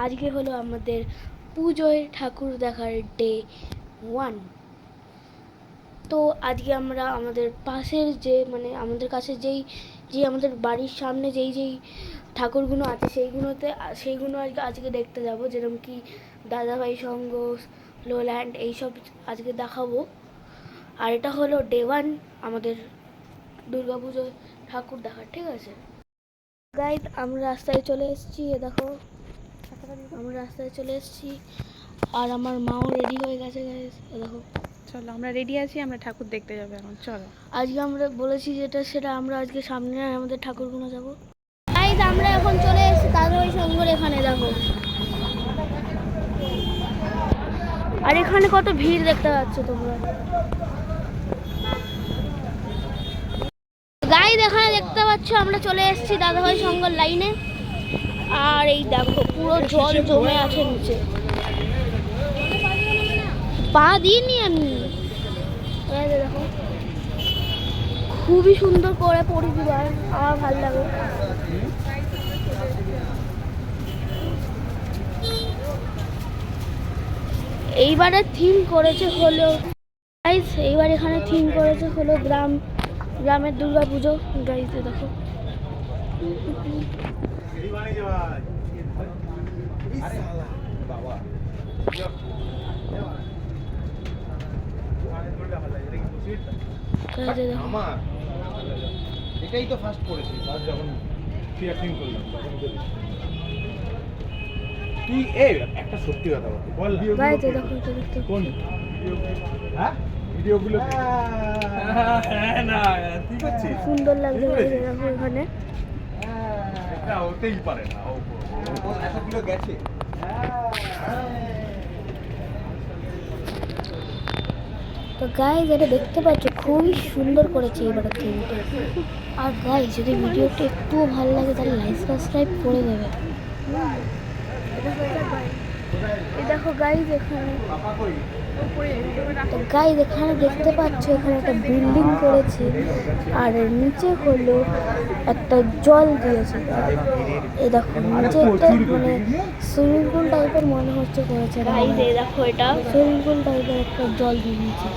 আজকে হলো আমাদের পুজোয় ঠাকুর দেখার ডে 1। তো আজকে আমরা আমাদের পাশের যে আমাদের কাছে যেই আমাদের বাড়ির সামনে যেই ঠাকুরগুলো আছে সেইগুলো আজকে দেখতে যাব, যেরকম কি দাদাভাই সংঘ, লোল্যান্ড, এইসব আজকে দেখাবো। আর এটা হলো ডে 1 আমাদের দুর্গাপুজোয় ঠাকুর দেখার, ঠিক আছে গাইস? আমরা রাস্তায় চলে এসেছি, দেখো আমরা রাস্তায় চলে এসেছি আর আমার মাও রেডি হয়ে গেছে গাইস, দেখো। চলো, আমরা রেডি আছি, আমরা ঠাকুর দেখতে যাবো এখন। চলো, আজকে আমরা বলেছি সেটা আমরা আজকে সামনে আমাদের ঠাকুরগুলো যাবো গাইস। আমরা এখন চলে এসেছি দাদাভাই সংঘের এখানে, দেখো। আর এখানে কত ভিড় দেখতে পাচ্ছ তোমরা গাইস। এখানে দেখতে পাচ্ছ আমরা চলে এসেছি দাদাভাই সংঘের লাইনে। আর এই দেখো পুরো জল জমে আছে নিচে, পা দিইনি আমি। দেখো খুবই সুন্দর করে পরিবার, আমার ভালো লাগে। এইবারে থিম করেছে হলো গাইস, এইবার এখানে থিম করেছে হলো গ্রামের দুর্গা পুজো গাইস, দেখো। এটাই তো ফার্স্ট করেছি, যখন ফিয়ারিং করলাম তখন তুই একটা সত্যি কথা বল, কোন হ্যাঁ ভিডিওগুলো হ্যাঁ না ঠিক আছে, সুন্দর লাগছে এখানে। এটা হতেই পারে না, ও এতগুলো গেছে। তো গাইজ এটা দেখতে পাচ্ছ খুবই সুন্দর করেছে এবার থিমটা। আর গাইজ যদি ভিডিওটা একটুও ভালো লাগে তাহলে লাইক সাবস্ক্রাইব করে দেবে। দেখো গাইজ এখানে, তো গাইজ এখানে দেখতে পাচ্ছ এখানে একটা বিল্ডিং করেছে আর নিচে হলো একটা জল দিয়েছে। এই দেখো নিচে একটা সুইমিং পুল টাইপের মনে হচ্ছে করেছে গাইজ। এই দেখো এটা সুইমিং পুল টাইপের একটা জল দিয়ে দিয়েছে।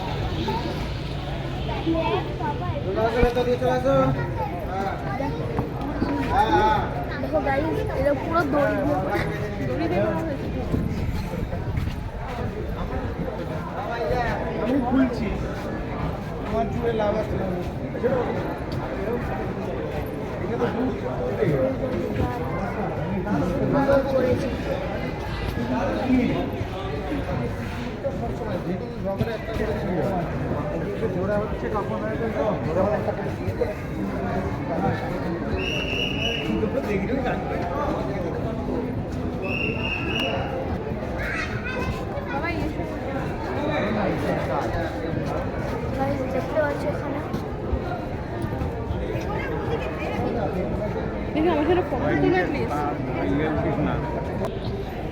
দেখো গাইজ এটা পুরো দড়ি দিয়ে আমি খুলছি, আমার জুড়ে লাভ আছে। দেখতে পাচ্ছ এখানে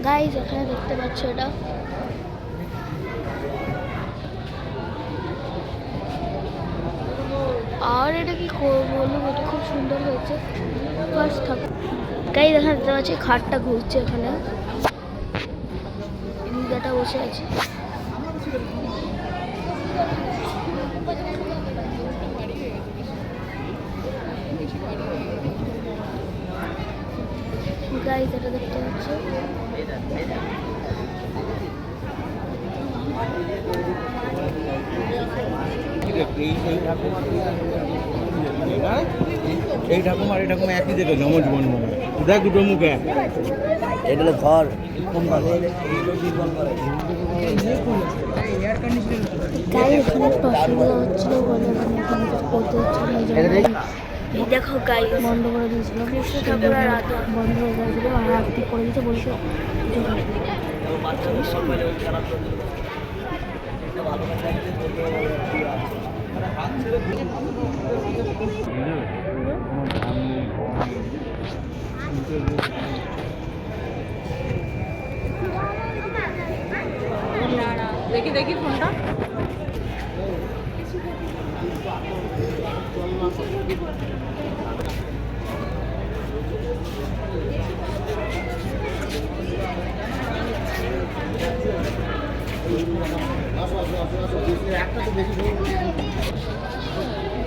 গাইজ, এখানে দেখতে পাচ্ছ এটা আর এটা কি বলবো, এটা খুব সুন্দর হয়েছে। ফার্স্ট ঠাকুর গাইজ এখানে দেখতে পাচ্ছি খাটটা ঘুরছে, এখানে দিদাটা বসে আছে। গাইজ এটা দেখতে পাচ্ছ এই ঠাকুমা আর এই ঠাকুমা একই দেখে যমজীবন মনে দেখ, দুটো মুখে এটা হলো ঘর। দেখো গাইজ বন্ধ করে দিয়েছিল, কৃষ্ণ ঠাকুর আর রাধা বন্ধ হয়ে গেছিল আর আরতি করে দিতে বলছে। দেখি দেখি ফোনটা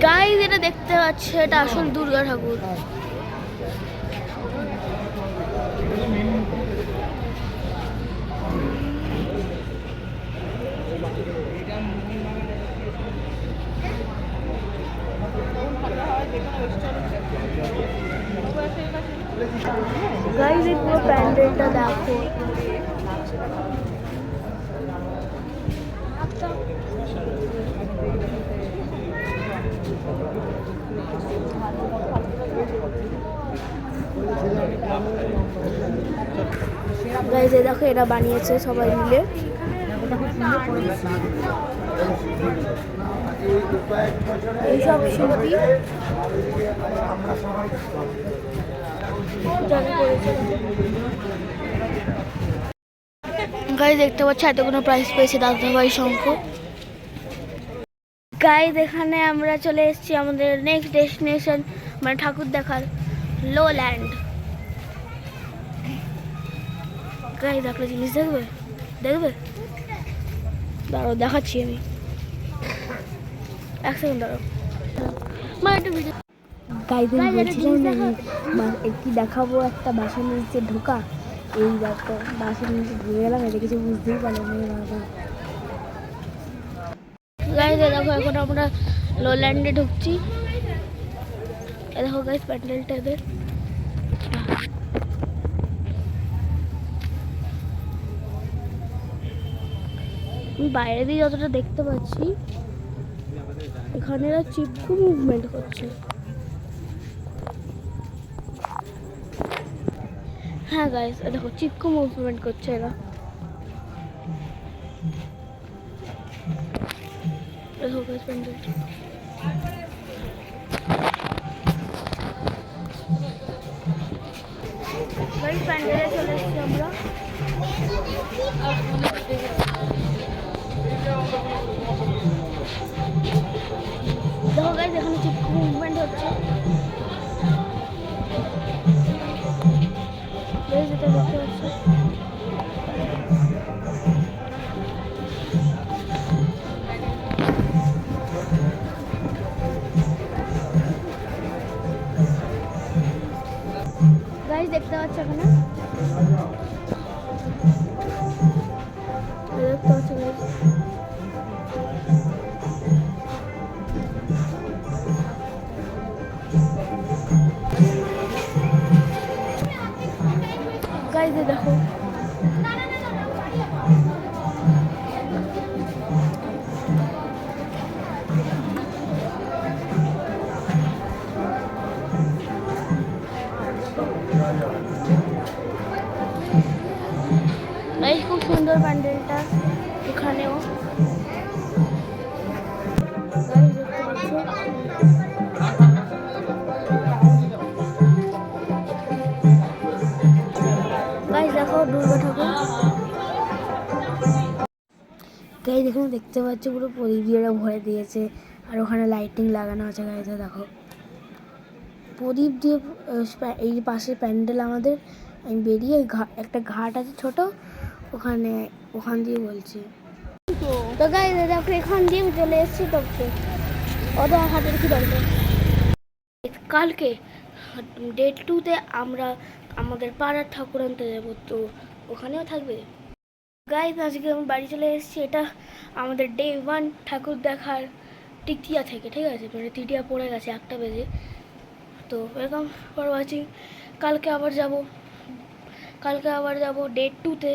গাইস এটা দেখতে পাচ্ছে, এটা আসল দুর্গা ঠাকুর। গাইস এই পুরো প্যান্ডেলটা দেখো। গাইস এই দেখো, এটা বানিয়েছে সবাই মিলে। এইসব শিল্পী গাইস দেখতে পাচ্ছ এতগুলো প্রাইজ পেয়েছে দাদাভাই শঙ্খ। গাইস এখানে আমরা চলে এসেছি আমাদের নেক্সট ডেস্টিনেশন, মানে ঠাকুর দেখার, লোল্যান্ড। গাইস একটা জিনিস দেখবে, দেখবে? দাঁড়াও দেখাচ্ছি আমি, এক সেকেন্ড দাঁড়াও। গাইস বলছিলাম একটি দেখাবো, একটা বাসের নিচে ঢোকা। এই দেখো বাসের নিচে ঢুকে গেলাম, এটা কিছু বুঝতেই পারলাম না। গাইস দেখো এখন আমরা লোল্যান্ডে ঢুকছি। দেখো গাইস প্যান্ডেলটা এদের। আমি বাইরে দিয়ে যতটা দেখতে পাচ্ছি এখানে এরা চিপকু মুভমেন্ট করছে। হ্যাঁ গাইস দেখো চিপকু মুভমেন্ট করছে এরা। দেখো গাইস প্যান্ডেলটা। গাইস প্যান্ডেলে চলে এসেছি আমরা। দেখো গাইস এখানে চিপকু মুভমেন্ট হচ্ছে। গাইস এটা দেখতে পাচ্ছ। গাইস দেখতে পাচ্ছ এখানে, দেখতে পাচ্ছ গাইস। গাইস দেখো গাইস খুব সুন্দর প্যান্ডেলটা এখানেও। গাইস দেখতে পাচ্ছ গাইস দেখো দুর্গা ঠাকুর। গাইস এখানে দেখতে পাচ্ছ পুরো প্রদীপ দিয়ে ভরে দিয়েছে, আর ওখানে লাইটিং লাগানো আছে। গাইস দেখো প্রদীপ দিয়ে এই পাশে প্যান্ডেল আমাদের। আমি বেরিয়ে একটা ঘাট আছে ছোট, ওখান দিয়ে বলছি। তো গাইস দেখো এখান দিয়ে চলে এসেছি। তো ওটা হাটের কি দরকার। কালকে ডে 2-তে আমরা আমাদের পাড়ার ঠাকুর আনতে যাবো, তো ওখানেও থাকবে। গাইস আজকে আমি বাড়ি চলে এসেছি। এটা আমাদের ডে 1 ঠাকুর দেখার তৃতীয়া থেকে, ঠিক আছে, মানে তৃতীয়া পড়ে গেছে 1টা বেজে। তো ওয়েলকাম ফর ওয়াচিং। কালকে আবার যাব ডে 2-তে।